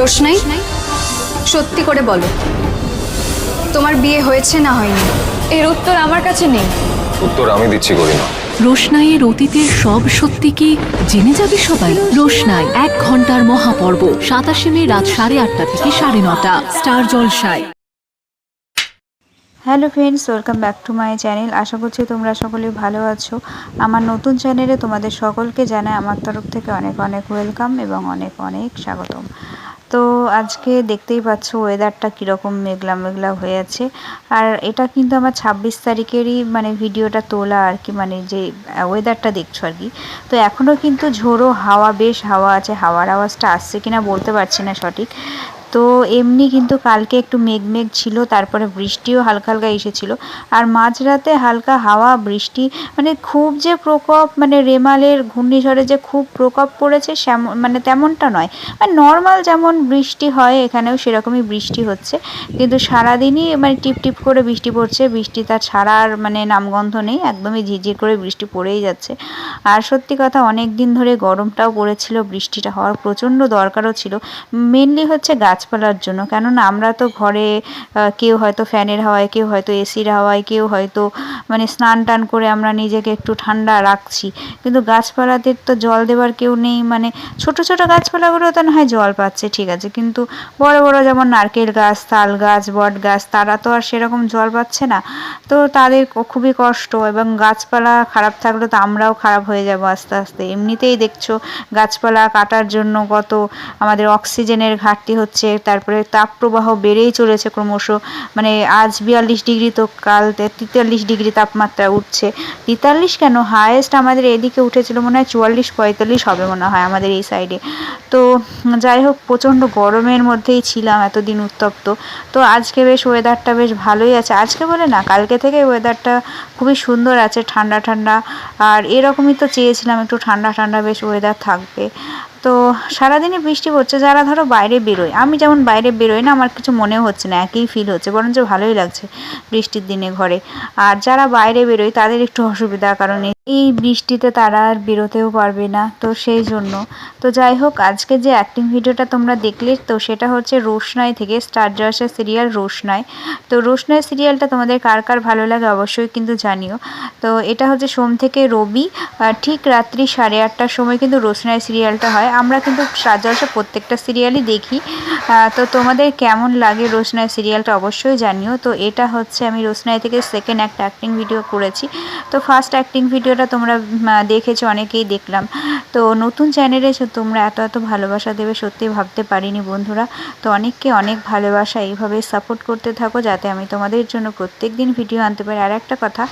রোশনাই, সত্যি করে বলো, তোমার বিয়ে হয়েছে না হয়নি? এর উত্তর আমার কাছে নেই। উত্তর আমি দিচ্ছি গরিমা। রোশনাইয়ের অতীতের সব সত্যি কি জেনে যাবে সবাই? রোশনাই 1 ঘন্টার মহাপর্ব 27 মে রাত 8:30 থেকে 9:30 স্টার জলসায়। Hello friends, welcome back to my channel. আশা করছি তোমরা সকলে ভালো আছো। আমার নতুন চ্যানেলে তোমাদের সকলকে জানাই আমার তরফ থেকে অনেক অনেক ওয়েলকাম এবং অনেক অনেক স্বাগতম। তো আজকে দেখতেই পাচ্ছ ওয়েদারটা কীরকম মেঘলা মেঘলা হয়ে আছে। আর এটা কিন্তু আমার 26 তারিখেরই ভিডিওটা তোলা আর কি, যে ওয়েদারটা দেখছো আর কি। তো এখনও কিন্তু ঝোড়ো হাওয়া, বেশ হাওয়া আছে। হাওয়ার আওয়াজটা আসছে কিনা বলতে পারছি না সঠিক। তো এমনি কিন্তু কালকে একটু মেঘ মেঘ ছিল, তারপরে বৃষ্টিও হালকা হালকা এসেছিলো। আর মাঝরাতে হালকা হাওয়া, বৃষ্টি, খুব যে প্রকোপ, রেমালের ঘূর্ণিঝড়ে যে খুব প্রকোপ পড়েছে তেমনটা নয়। নর্মাল যেমন বৃষ্টি হয় এখানেও সেরকমই বৃষ্টি হচ্ছে, কিন্তু সারাদিনই টিপ টিপ করে বৃষ্টি পড়ছে। বৃষ্টি তার ছাড়ার নামগন্ধ নেই, একদমই ঝিরঝির করে বৃষ্টি পড়েই যাচ্ছে। আর সত্যি কথা অনেক দিন ধরে গরমটাও পড়েছিল, বৃষ্টিটা হওয়ার প্রচণ্ড দরকারও ছিল। মেনলি হচ্ছে গাছপালার জন্য, কেননা আমরা তো ঘরে কেউ হয়তো ফ্যানের হাওয়ায়, কেউ হয়তো এসির হাওয়ায়, কেউ হয়তো স্নান টান করে আমরা নিজেকে একটু ঠান্ডা রাখছি, কিন্তু গাছপালাদের তো জল দেওয়ার কেউ নেই। ছোট ছোট গাছপালাগুলো তো না হয় জল পাচ্ছে, ঠিক আছে, কিন্তু বড় বড় যেমন নারকেল গাছ, তাল গাছ, বট গাছ, তারা তো আর সেরকম জল পাচ্ছে না। তো তাদের খুবই কষ্ট, এবং গাছপালা খারাপ থাকলে তো আমরাও খারাপ হয়ে যাব আস্তে আস্তে। এমনিতেই দেখছো গাছপালা কাটার জন্য কত আমাদের অক্সিজেনের ঘাটতি হচ্ছে, তারপরে তাপপ্রবাহ বেড়েই চলেছে ক্রমশ। আজ 42 ডিগ্রি, তো কাল 43 ডিগ্রি তাপমাত্রা উঠছে। 43 কেন, হায়েস্ট আমাদের এদিকে উঠেছিল মনে হয় 44-45 হবে মনে হয় আমাদের এই সাইডে। তো যাই হোক, প্রচণ্ড গরমের মধ্যেই ছিলাম এতদিন উত্তপ্ত। তো আজকে বেশ ওয়েদারটা বেশ ভালোই আছে, আজকে বলে না কালকে থেকে ওয়েদারটা খুবই সুন্দর আছে, ঠান্ডা ঠান্ডা। আর এরকমই তো চেয়েছিলাম, একটু ঠান্ডা ঠান্ডা বেশ ওয়েদার থাকবে। তো সারাদিনই বৃষ্টি পড়ছে, যারা ধরো বাইরে বেরোয়, আমি যেমন বাইরে বেরোই না, আমার কিছু মনেও হচ্ছে না, একই ফিল হচ্ছে, বরঞ্চ ভালোই লাগছে বৃষ্টির দিনে ঘরে। আর যারা বাইরে বেরোয় তাদের একটু অসুবিধা, কারণ এই বৃষ্টিতে তারা আর বেরোতেও পারবে না, তো সেই জন্য। তো যাই হোক, আজকে যে অ্যাক্টিং ভিডিওটা তোমরা দেখলে, তো সেটা হচ্ছে রোশনাই থেকে, স্টার জলসার সিরিয়াল রোশনাই। তো রোশনাই সিরিয়ালটা তোমাদের কার কার ভালো লাগে অবশ্যই কিন্তু জানিও। তো এটা হচ্ছে সোম থেকে রবি ঠিক রাত্রি 8:30টার সময় কিন্তু রোশনাই সিরিয়ালটা হয়। আমরা কিন্তু স্টার জলসা প্রত্যেকটা সিরিয়ালই দেখি। তো তোমাদের কেমন লাগে রোশনাই সিরিয়ালটা অবশ্যই জানিও। তো এটা হচ্ছে আমি রোশনাই থেকে সেকেন্ড একটা অ্যাক্টিং ভিডিও করেছি। তো ফার্স্ট অ্যাক্টিং ভিডিওটা তোমরা দেখেছো, অনেকেই দেখলাম। তো নতুন চ্যানেলে তোমরা এত এত ভালোবাসা দেবে সত্যি ভাবতে পারিনি বন্ধুরা। তো অনেককে অনেক ভালোবাসা, এইভাবে সাপোর্ট করতে থাকো যাতে আমি তোমাদের জন্য প্রত্যেক দিন ভিডিও আনতে পারি। আর একটা কথা,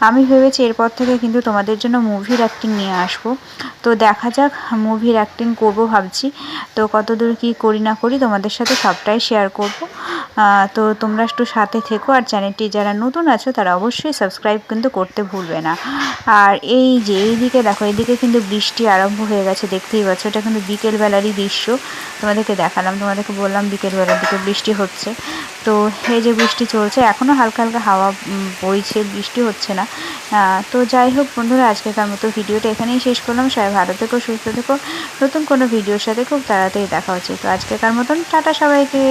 আমি ভেবেছি এরপর থেকে কিন্তু তোমাদের জন্য মুভির অ্যাক্টিং নিয়ে আসবো। তো দেখা যাক, মুভির অ্যাক্টিং করবো ভাবছি। তো কতদূর কী করি না করি তোমাদের সাথে সবটাই শেয়ার করব। তো তোমরা একটু সাথে থেকো, আর চ্যানেলটি যারা নতুন আছো তারা অবশ্যই সাবস্ক্রাইব কিন্তু করতে ভুলবে না। আর এই যে এইদিকে দেখো, এইদিকে কিন্তু বৃষ্টি আরম্ভ হয়ে গেছে, দেখতেই পাচ্ছ। এটা কিন্তু বিকেলবেলারই দৃশ্য, তোমাদেরকে দেখালাম, তোমাদেরকে বললাম বিকেলবেলার দিকে বৃষ্টি হচ্ছে। তো এই যে বৃষ্টি চলছে, এখনও হালকা হালকা হাওয়া বইছে, বৃষ্টি হচ্ছে না। তো যাই হোক বন্ধুরা, আজকেকার মতো ভিডিওটা এখানেই শেষ করলাম। সবাই ভালো থেকো, সুস্থ থেকো, নতুন কোনো ভিডিওর সাথে খুব তাড়াতাড়ি দেখা হচ্ছে। তো আজকেকার মতন টাটা সবাইকে।